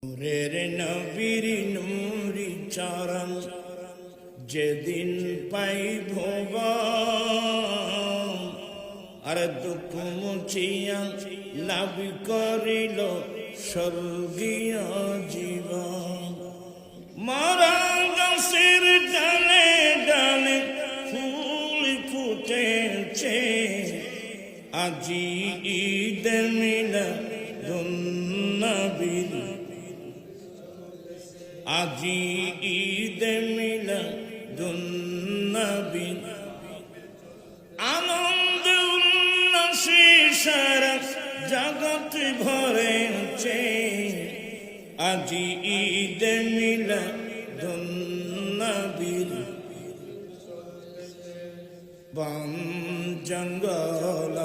নূরের নবীর নূরি চরণ যেদিন পাইব আর দুঃখ মুছিয়া লাভ করিল স্বর্গীয় জীবন। মারা গাছের ডালে ডালে ফুল ফুটেছে, আজি ঈদ মিলাদুন নবীর, আজি ঈদ মিলাদুন নবীর। আনন্দ উল্লাসে সারা জগৎ ভরেছে, আজি ঈদ মিলাদুন নবীর। বন জঙ্গল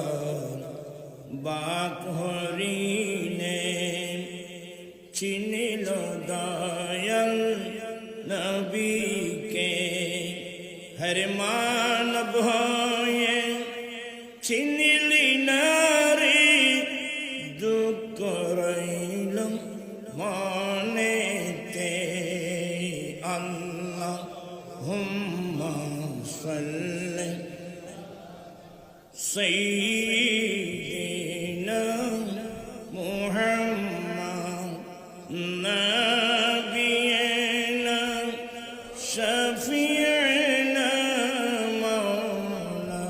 বাক হরিণে চিনিল দয়াল নবীকে, হর মানব হয়ে চিনিলি নারী, দুঃখ রইল মনেতে। আল্লাহুম্মা সাল্লি সাইয়্যিদিনা মুহাম্মাদ নাবিয়িনা শাফিঈনা মাওলানা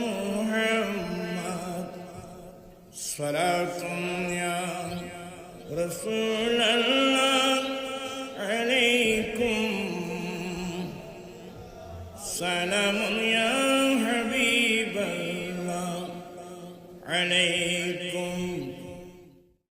মুহাম্মাদ। সালাতুন ইয়া রাসূল